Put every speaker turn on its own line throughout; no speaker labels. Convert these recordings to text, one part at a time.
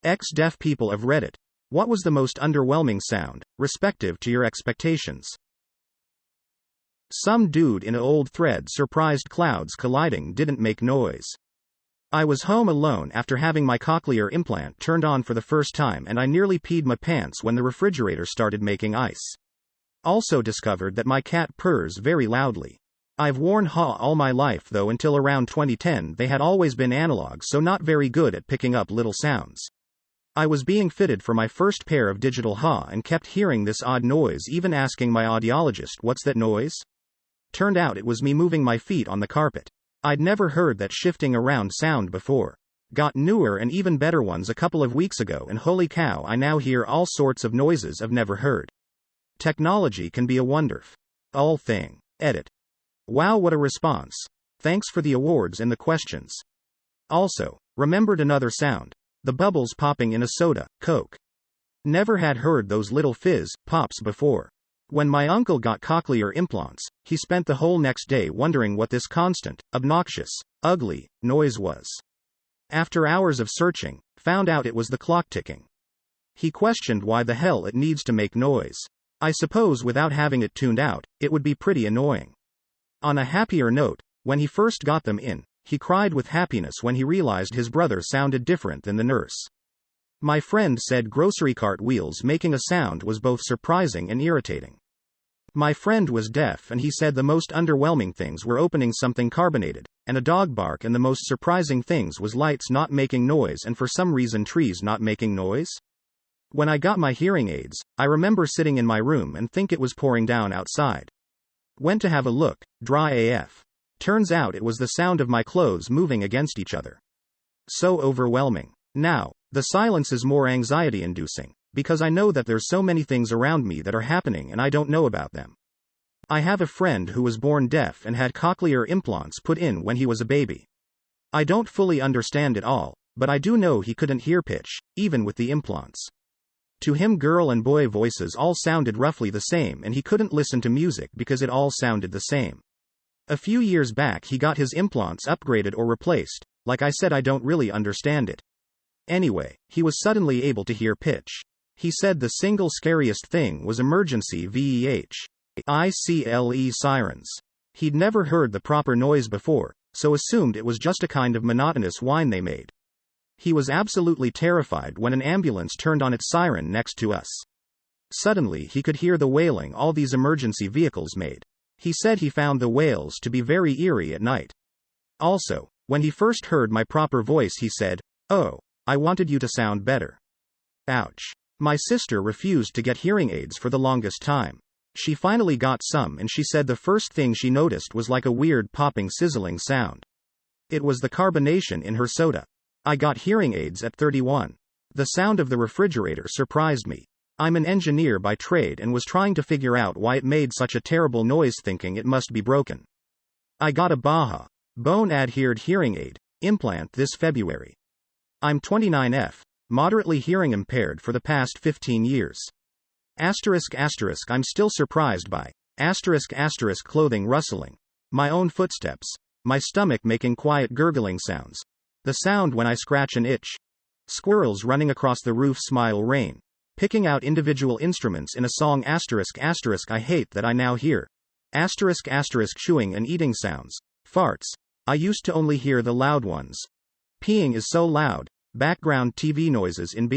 Deaf people of Reddit. What was the most underwhelming sound, respective to your expectations? Some dude in a old thread surprised clouds colliding didn't make noise. I was home alone after having my cochlear implant turned on for the first time and I nearly peed my pants when the refrigerator started making ice. Also discovered that my cat purrs very loudly. I've worn HA all my life though until around 2010 they had always been analog so not very good at picking up little sounds. I was being fitted for my first pair of digital HA and kept hearing this odd noise even asking my audiologist what's that noise? Turned out it was me moving my feet on the carpet. I'd never heard that shifting around sound before. Got newer and even better ones a couple of weeks ago and holy cow I now hear all sorts of noises I've never heard. Technology can be a wonderful thing. Edit. Wow, what a response. Thanks for the awards and the questions. Also, remembered another sound. The bubbles popping in a soda, Coke. Never had heard those little fizz pops before. When my uncle got cochlear implants, he spent the whole next day wondering what this constant, obnoxious, ugly noise was. After hours of searching, found out it was the clock ticking. He questioned why the hell it needs to make noise. I suppose without having it tuned out, it would be pretty annoying. On a happier note, when he first got them in, he cried with happiness when he realized his brother sounded different than the nurse. My friend said grocery cart wheels making a sound was both surprising and irritating. My friend was deaf and he said the most underwhelming things were opening something carbonated, and a dog bark, and the most surprising things was lights not making noise and for some reason trees not making noise. When I got my hearing aids, I remember sitting in my room and think it was pouring down outside. Went to have a look, dry AF. Turns out it was the sound of my clothes moving against each other. So overwhelming. Now, the silence is more anxiety-inducing, because I know that there's so many things around me that are happening and I don't know about them. I have a friend who was born deaf and had cochlear implants put in when he was a baby. I don't fully understand it all, but I do know he couldn't hear pitch, even with the implants. To him girl and boy voices all sounded roughly the same and he couldn't listen to music because it all sounded the same. A few years back he got his implants upgraded or replaced. Like I said, I don't really understand it. Anyway, he was suddenly able to hear pitch. He said the single scariest thing was emergency vehicle sirens. He'd never heard the proper noise before, so assumed it was just a kind of monotonous whine they made. He was absolutely terrified when an ambulance turned on its siren next to us. Suddenly he could hear the wailing all these emergency vehicles made. He said he found the wails to be very eerie at night. Also, when he first heard my proper voice he said, "Oh, I wanted you to sound better." Ouch. My sister refused to get hearing aids for the longest time. She finally got some and she said the first thing she noticed was like a weird popping sizzling sound. It was the carbonation in her soda. I got hearing aids at 31. The sound of the refrigerator surprised me. I'm an engineer by trade and was trying to figure out why it made such a terrible noise thinking it must be broken. I got a Baja bone adhered hearing aid implant this February. I'm 29F, moderately hearing impaired for the past 15 years. I'm still surprised by clothing rustling, my own footsteps, my stomach making quiet gurgling sounds, the sound when I scratch an itch, squirrels running across the roof smile rain, picking out individual instruments in a song I hate that I now hear, chewing and eating sounds, farts, I used to only hear the loud ones. Peeing is so loud, background TV noises in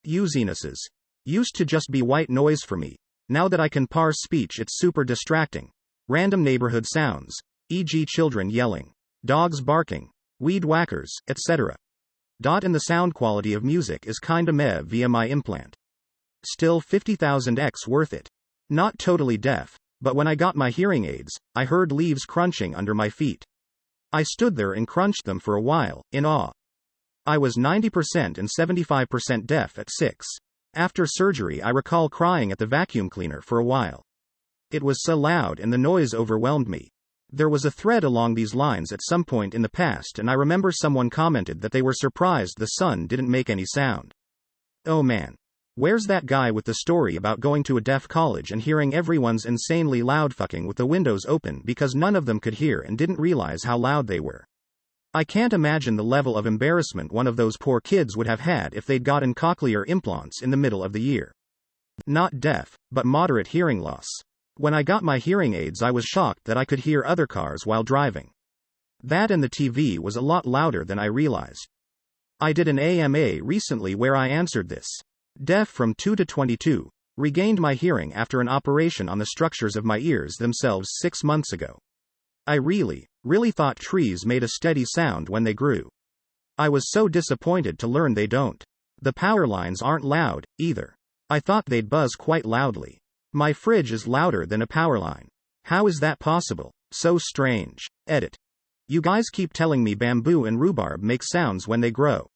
usinesses. Used to just be white noise for me. Now that I can parse speech it's super distracting. Random neighborhood sounds, e.g. children yelling, dogs barking, weed whackers, etc. And the sound quality of music is kinda meh via my implant. Still 50,000x worth it. Not totally deaf, but when I got my hearing aids, I heard leaves crunching under my feet. I stood there and crunched them for a while, in awe. I was 90% and 75% deaf at 6. After surgery I recall crying at the vacuum cleaner for a while. It was so loud and the noise overwhelmed me. There was a thread along these lines at some point in the past and I remember someone commented that they were surprised the sun didn't make any sound. Oh man. Where's that guy with the story about going to a deaf college and hearing everyone's insanely loud fucking with the windows open because none of them could hear and didn't realize how loud they were? I can't imagine the level of embarrassment one of those poor kids would have had if they'd gotten cochlear implants in the middle of the year. Not deaf, but moderate hearing loss. When I got my hearing aids, I was shocked that I could hear other cars while driving. That and the TV was a lot louder than I realized. I did an AMA recently where I answered this. Deaf from 2 to 22. Regained my hearing after an operation on the structures of my ears themselves 6 months ago. I really thought trees made a steady sound when they grew. I was so disappointed to learn they don't. The power lines aren't loud, either. I thought they'd buzz quite loudly. My fridge is louder than a power line. How is that possible? So strange. Edit. You guys keep telling me bamboo and rhubarb make sounds when they grow.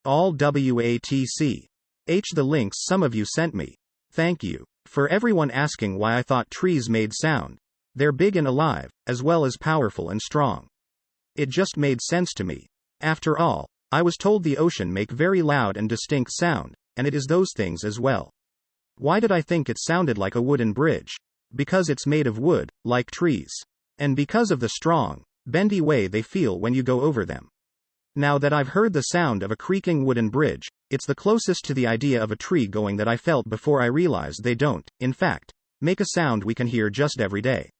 All WATC. The links some of you sent me. Thank you. For everyone asking why I thought trees made sound. They're big and alive, as well as powerful and strong. It just made sense to me. After all, I was told the ocean make very loud and distinct sound, and it is those things as well. Why did I think it sounded like a wooden bridge? Because it's made of wood, like trees. And because of the strong, bendy way they feel when you go over them. Now that I've heard the sound of a creaking wooden bridge, it's the closest to the idea of a tree going that I felt before I realized they don't, in fact, make a sound we can hear just every day.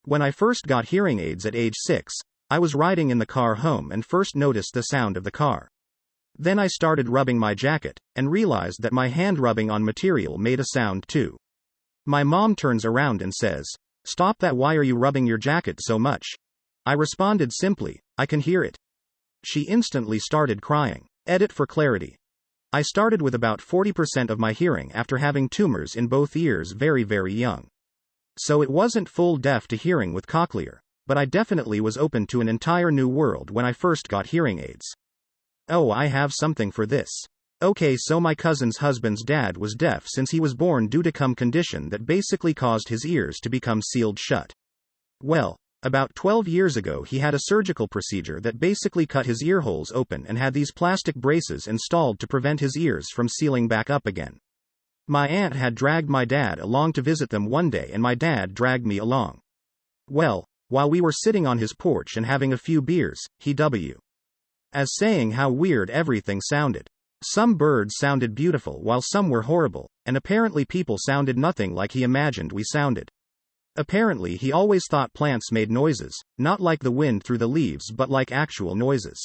When I first got hearing aids at age 6, I was riding in the car home and first noticed the sound of the car. Then I started rubbing my jacket, and realized that my hand rubbing on material made a sound too. My mom turns around and says, "Stop that, why are you rubbing your jacket so much?" I responded simply, "I can hear it." She instantly started crying. Edit for clarity. I started with about 40% of my hearing after having tumors in both ears very young. So it wasn't full deaf to hearing with cochlear, but I definitely was open to an entire new world when I first got hearing aids. Oh, I have something for this. Okay, so my cousin's husband's dad was deaf since he was born due to some condition that basically caused his ears to become sealed shut. Well, about 12 years ago he had a surgical procedure that basically cut his ear holes open and had these plastic braces installed to prevent his ears from sealing back up again. My aunt had dragged my dad along to visit them one day and my dad dragged me along. Well, while we were sitting on his porch and having a few beers, he as saying how weird everything sounded. Some birds sounded beautiful while some were horrible, and apparently people sounded nothing like he imagined we sounded. Apparently he always thought plants made noises, not like the wind through the leaves but like actual noises.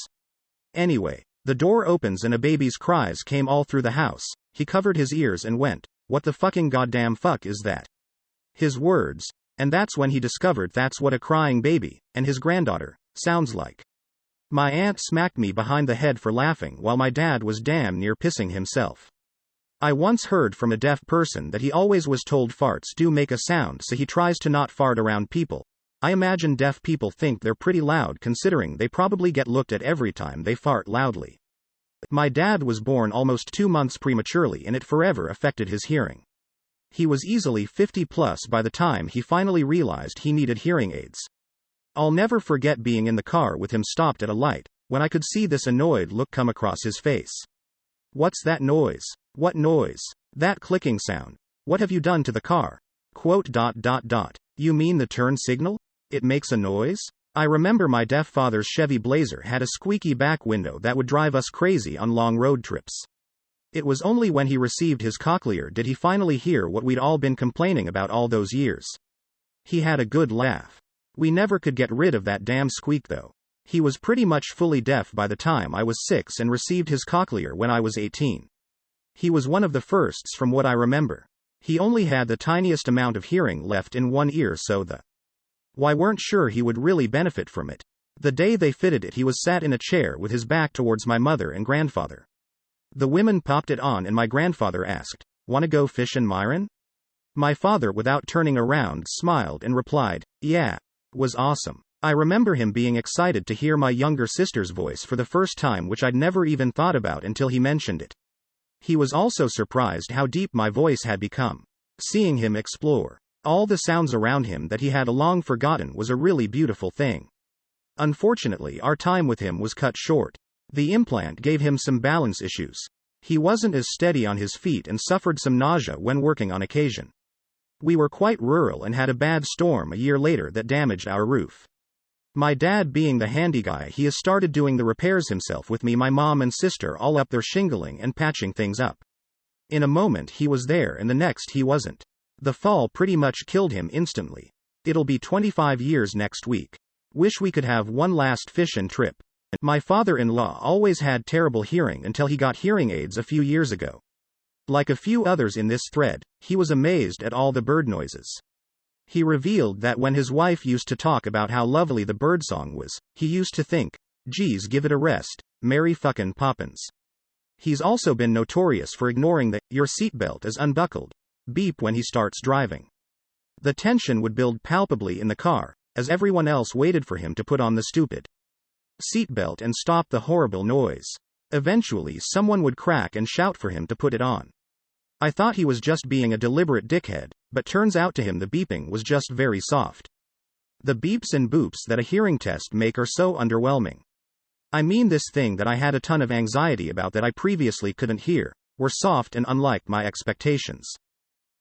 Anyway, the door opens and a baby's cries came all through the house. He covered his ears and went, "What the fucking goddamn fuck is that?" His words. And that's when he discovered that's what a crying baby, and his granddaughter, sounds like. My aunt smacked me behind the head for laughing while my dad was damn near pissing himself. I once heard from a deaf person that he always was told farts do make a sound, so he tries to not fart around people. I imagine deaf people think they're pretty loud considering they probably get looked at every time they fart loudly. My dad was born almost 2 months prematurely and it forever affected his hearing. He was easily 50 plus by the time he finally realized he needed hearing aids. I'll never forget being in the car with him stopped at a light, when I could see this annoyed look come across his face. "What's that noise? What noise? That clicking sound. What have you done to the car?" "You mean the turn signal? It makes a noise?" I remember my deaf father's Chevy Blazer had a squeaky back window that would drive us crazy on long road trips. It was only when he received his cochlear did he finally hear what we'd all been complaining about all those years. He had a good laugh. We never could get rid of that damn squeak though. He was pretty much fully deaf by the time I was 6 and received his cochlear when I was 18. He was one of the firsts from what I remember. He only had the tiniest amount of hearing left in one ear, so why weren't sure he would really benefit from it. The day they fitted it he was sat in a chair with his back towards my mother and grandfather. The women popped it on and my grandfather asked, "Wanna go fishin', Myron?" My father without turning around smiled and replied, "Yeah." Was awesome. I remember him being excited to hear my younger sister's voice for the first time, which I'd never even thought about until he mentioned it. He was also surprised how deep my voice had become. Seeing him explore all the sounds around him that he had long forgotten was a really beautiful thing. Unfortunately, our time with him was cut short. The implant gave him some balance issues. He wasn't as steady on his feet and suffered some nausea when working on occasion. We were quite rural and had a bad storm a year later that damaged our roof. My dad being the handy guy, he has started doing the repairs himself with me, my mom and sister all up there shingling and patching things up. In a moment he was there and the next he wasn't. The fall pretty much killed him instantly. It'll be 25 years next week. Wish we could have one last fishing trip. My father-in-law always had terrible hearing until he got hearing aids a few years ago. Like a few others in this thread, he was amazed at all the bird noises. He revealed that when his wife used to talk about how lovely the birdsong was, he used to think, geez, give it a rest, Mary fucking Poppins. He's also been notorious for ignoring the "your seatbelt is unbuckled" beep when he starts driving. The tension would build palpably in the car, as everyone else waited for him to put on the stupid seatbelt and stop the horrible noise. Eventually someone would crack and shout for him to put it on. I thought he was just being a deliberate dickhead, but turns out to him the beeping was just very soft. The beeps and boops that a hearing test make are so underwhelming. I mean, this thing that I had a ton of anxiety about that I previously couldn't hear, were soft and unlike my expectations.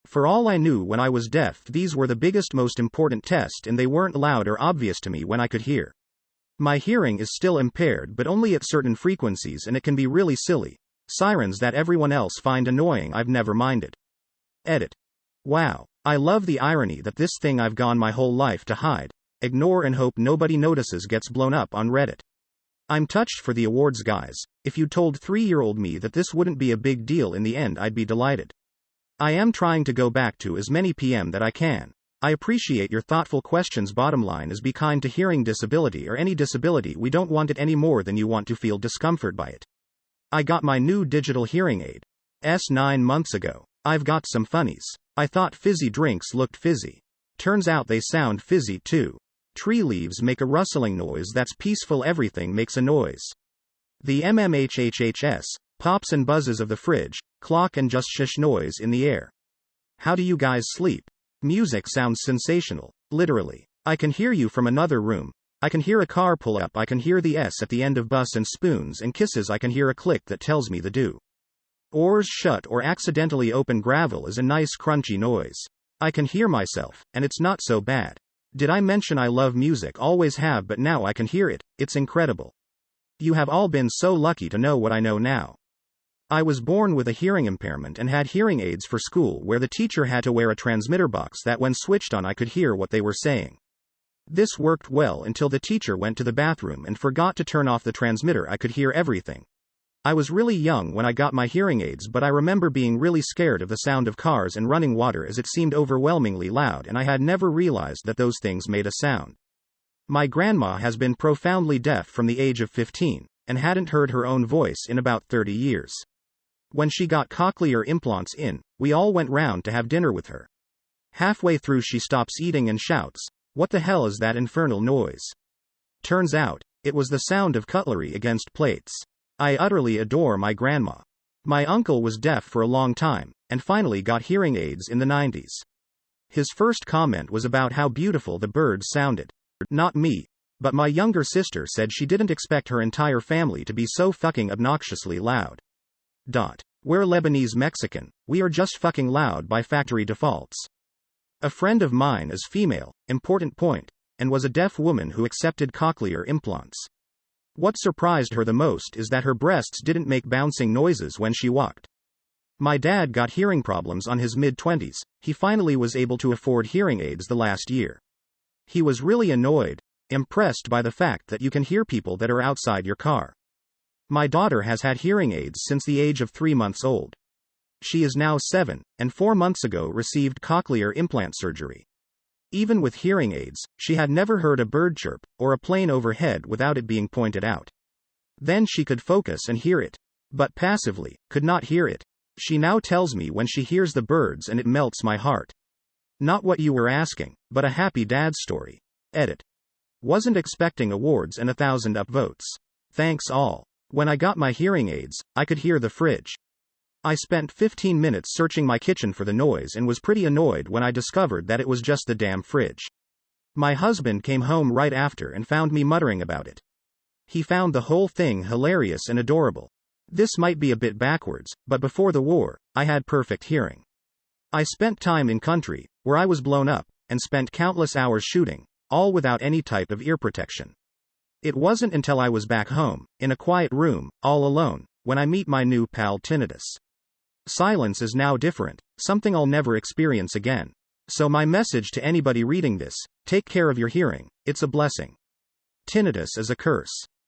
For all I knew when I was deaf, these were the biggest, most important test, and they weren't loud or obvious to me when I could hear. My hearing is still impaired, but only at certain frequencies, and it can be really silly. Sirens that everyone else find annoying, I've never minded. Edit. Wow. I love the irony that this thing I've gone my whole life to hide, ignore and hope nobody notices gets blown up on Reddit. I'm touched for the awards, guys. If you told 3-year-old me that this wouldn't be a big deal in the end, I'd be delighted. I am trying to go back to as many PM that I can. I appreciate your thoughtful questions. Bottom line is, be kind to hearing disability or any disability. We don't want it any more than you want to feel discomfort by it. I got my new digital hearing aid 9 months ago. I've got some funnies. I thought fizzy drinks looked fizzy. Turns out they sound fizzy too. Tree leaves make a rustling noise that's peaceful. Everything makes a noise. The MMHHHS, pops and buzzes of the fridge, clock and just shush noise in the air. How do you guys sleep? Music sounds sensational. Literally. I can hear you from another room. I can hear a car pull up. I can hear the S at the end of bus and spoons and kisses. I can hear a click that tells me the do. Oars shut or accidentally open. Gravel is a nice crunchy noise. I can hear myself, and it's not so bad. Did I mention I love music? Always have, but now I can hear it. It's incredible. You have all been so lucky to know what I know now. I was born with a hearing impairment and had hearing aids for school, where the teacher had to wear a transmitter box that when switched on I could hear what they were saying. This worked well until the teacher went to the bathroom and forgot to turn off the transmitter. I could hear everything. I was really young when I got my hearing aids, but I remember being really scared of the sound of cars and running water, as it seemed overwhelmingly loud, and I had never realized that those things made a sound. My grandma has been profoundly deaf from the age of 15, and hadn't heard her own voice in about 30 years. When she got cochlear implants in, we all went round to have dinner with her. Halfway through she stops eating and shouts, "What the hell is that infernal noise?" Turns out, it was the sound of cutlery against plates. I utterly adore my grandma. My uncle was deaf for a long time, and finally got hearing aids in the 90s. His first comment was about how beautiful the birds sounded. Not me, but my younger sister said she didn't expect her entire family to be so fucking obnoxiously loud. We're Lebanese Mexican, we are just fucking loud by factory defaults. A friend of mine is female, important point, and was a deaf woman who accepted cochlear implants. What surprised her the most is that her breasts didn't make bouncing noises when she walked. My dad got hearing problems on his mid-20s, he finally was able to afford hearing aids the last year. He was really impressed by the fact that you can hear people that are outside your car. My daughter has had hearing aids since the age of 3 months old. She is now 7, and 4 months ago received cochlear implant surgery. Even with hearing aids, she had never heard a bird chirp, or a plane overhead without it being pointed out. Then she could focus and hear it. But passively, could not hear it. She now tells me when she hears the birds and it melts my heart. Not what you were asking, but a happy dad story. Edit. Wasn't expecting awards and 1,000 upvotes. Thanks all. When I got my hearing aids, I could hear the fridge. I spent 15 minutes searching my kitchen for the noise and was pretty annoyed when I discovered that it was just the damn fridge. My husband came home right after and found me muttering about it. He found the whole thing hilarious and adorable. This might be a bit backwards, but before the war, I had perfect hearing. I spent time in country, where I was blown up, and spent countless hours shooting, all without any type of ear protection. It wasn't until I was back home, in a quiet room, all alone, when I meet my new pal tinnitus. Silence is now different, something I'll never experience again. So my message to anybody reading this: take care of your hearing, it's a blessing. Tinnitus is a curse.